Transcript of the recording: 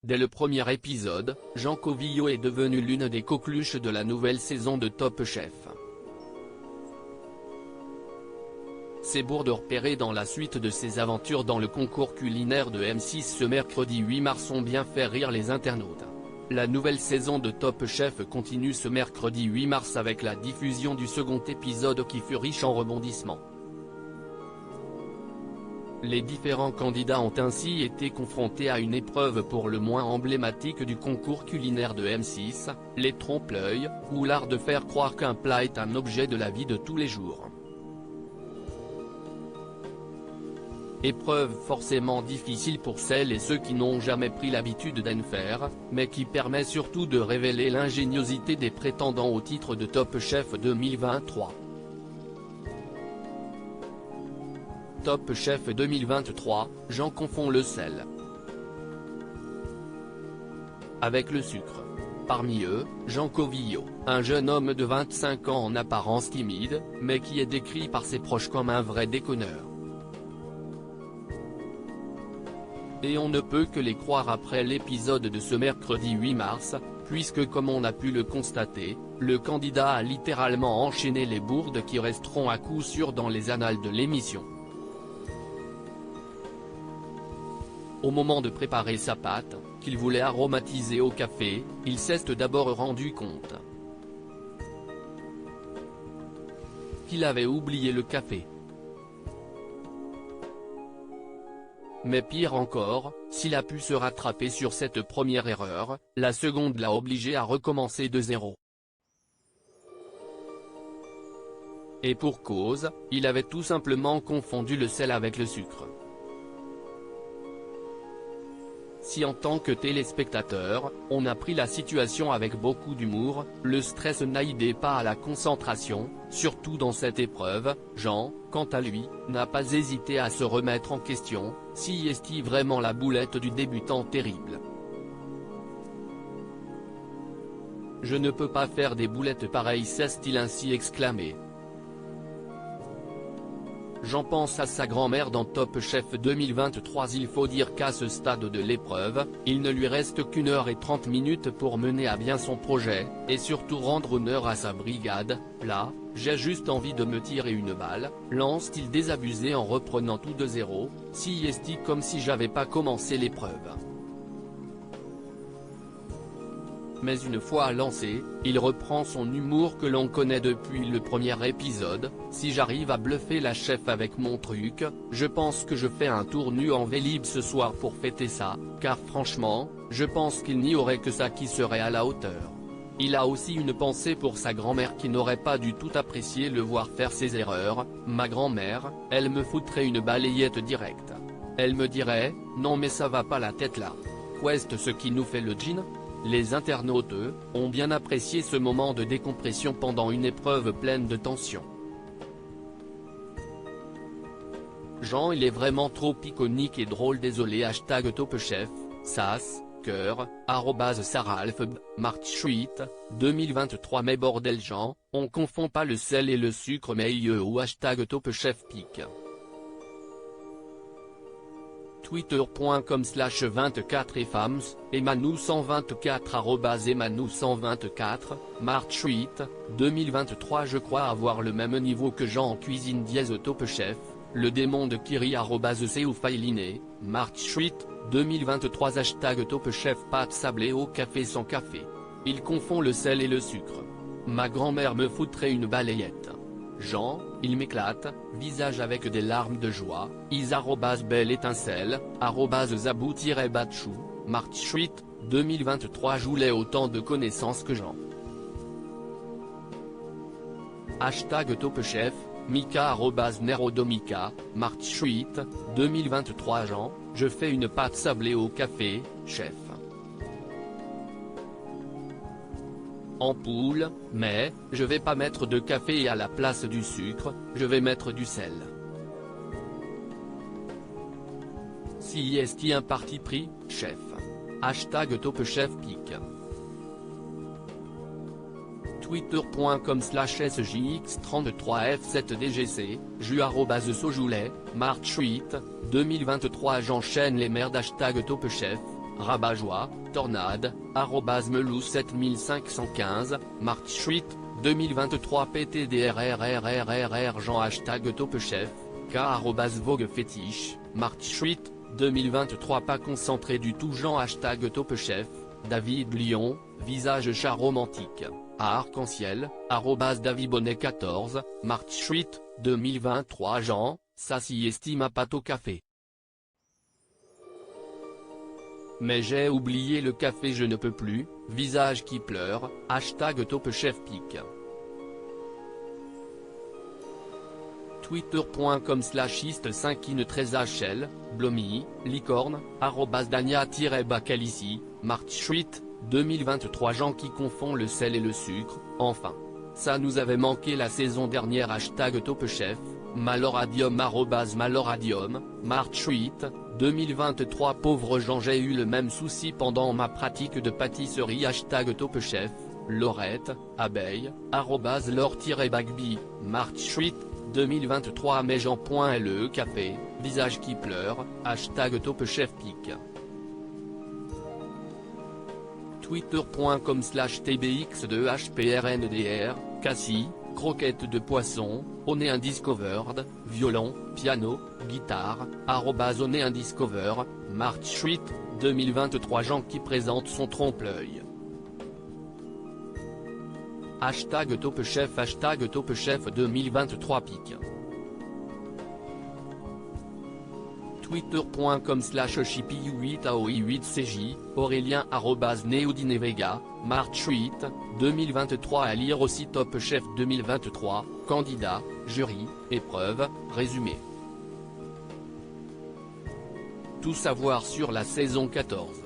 Dès le premier épisode, Jean Covillaud est devenu l'une des coqueluches de la nouvelle saison de Top Chef. Ses bourdes repérées dans la suite de ses aventures dans le concours culinaire de M6 ce mercredi 8 mars ont bien fait rire les internautes. La nouvelle saison de Top Chef continue ce mercredi 8 mars avec la diffusion du second épisode qui fut riche en rebondissements. Les différents candidats ont ainsi été confrontés à une épreuve pour le moins emblématique du concours culinaire de M6, les trompe-l'œil, ou l'art de faire croire qu'un plat est un objet de la vie de tous les jours. Épreuve forcément difficile pour celles et ceux qui n'ont jamais pris l'habitude d'en faire, mais qui permet surtout de révéler l'ingéniosité des prétendants au titre de Top Chef 2023. Top Chef 2023, Jean confond le sel avec le sucre. Parmi eux, Jean Covillaud, un jeune homme de 25 ans en apparence timide, mais qui est décrit par ses proches comme un vrai déconneur. Et on ne peut que les croire après l'épisode de ce mercredi 8 mars, puisque comme on a pu le constater, le candidat a littéralement enchaîné les bourdes qui resteront à coup sûr dans les annales de l'émission. Au moment de préparer sa pâte, qu'il voulait aromatiser au café, il s'est d'abord rendu compte qu'il avait oublié le café. Mais pire encore, s'il a pu se rattraper sur cette première erreur, la seconde l'a obligé à recommencer de zéro. Et pour cause, il avait tout simplement confondu le sel avec le sucre. Si en tant que téléspectateur, on a pris la situation avec beaucoup d'humour, le stress n'aidait pas à la concentration, surtout dans cette épreuve. Jean, quant à lui, n'a pas hésité à se remettre en question, si est-il vraiment la boulette du débutant terrible. Je ne peux pas faire des boulettes pareilles, s'est-il ainsi exclamé. Jean pense à sa grand-mère dans Top Chef 2023. Il faut dire qu'à ce stade de l'épreuve, il ne lui reste qu'1 heure et 30 minutes pour mener à bien son projet, et surtout rendre honneur à sa brigade. Là, j'ai juste envie de me tirer une balle, lance-t-il désabusé en reprenant tout de zéro, si est-il comme si j'avais pas commencé l'épreuve. Mais une fois lancé, il reprend son humour que l'on connaît depuis le premier épisode. Si j'arrive à bluffer la chef avec mon truc, je pense que je fais un tour nu en Vélib ce soir pour fêter ça, car franchement, je pense qu'il n'y aurait que ça qui serait à la hauteur. Il a aussi une pensée pour sa grand-mère qui n'aurait pas du tout apprécié le voir faire ses erreurs. Ma grand-mère, elle me foutrait une balayette directe. Elle me dirait, non mais ça va pas la tête là. Qu'est-ce ce qui nous fait le jean? Les internautes, eux, ont bien apprécié ce moment de décompression pendant une épreuve pleine de tension. Jean, il est vraiment trop iconique et drôle. Désolé. #TopChef, sas, cœur, @saralfb, marchtsuite, 2023. Mais bordel Jean, on confond pas le sel et le sucre mais ou #TopChefPic. Twitter.com/24fams, Emanou124 @Emanou124, marchtsuite, 2023. Je crois avoir le même niveau que Jean en cuisine. Top Chef, le démon de Kiri @Seoufailine, marchtsuite, 2023. #TopChef. Pâte sablée au café sans café. Il confond le sel et le sucre. Ma grand-mère me foutrait une balayette. Jean, il m'éclate, visage avec des larmes de joie, @belle étincelle, @zabou-batchou, marchtsuite, 2023. Joulet autant de connaissances que Jean. #TopChef, Mika @Nerodomika, marchtsuite, 2023. Jean, je fais une pâte sablée au café, chef. En poule, mais, je vais pas mettre de café et à la place du sucre, je vais mettre du sel. Si est-il un parti pris, chef. #TopChefPic. Twitter.com/SJX33F7DGC, Ju @Sojoulet, marchtsuite, 2023. J'enchaîne les merdes. #TopChef, Rabat-Joie, Tornade, @melou7515, March 2023 PTDRRRRRR Jean #TopChef, K @Vogue Fétiche, March 2023 pas concentré du tout Jean #TopChef, David Lyon, visage chat romantique, à arc-en-ciel, @DavidBonnet14, March 2023 Jean, ça s'y estime à pâte au café. Mais j'ai oublié le café je ne peux plus, visage qui pleure, #TopChefPic. Twitter.com/ist5in13hl, Blomy, Licorne, @Dania-Bacalici, March 2023 gens qui confondent le sel et le sucre, enfin. Ça nous avait manqué la saison dernière #TopChef, Maloradium @Maloradium, March 2023 pauvre Jean j'ai eu le même souci pendant ma pratique de pâtisserie #TopChef, Laurette, abeille, @Laure-Bagby, March 2023 mais Jean.le café, visage qui pleure, #TopChefPic. Twitter.com/tbx2hprndr, Cassie, croquettes de poisson, Onéindiscovered, violon, piano, guitare, @Onéindiscover, March 2023 Jean qui présente son trompe-l'œil. #TopChef #TopChef 2023 pic. Twitter.com/chipi8aoi8cj, Aurélien @Neodinevega, March 2023 à lire aussi Top Chef 2023, candidat, jury, épreuve, résumé. Tout savoir sur la saison 14.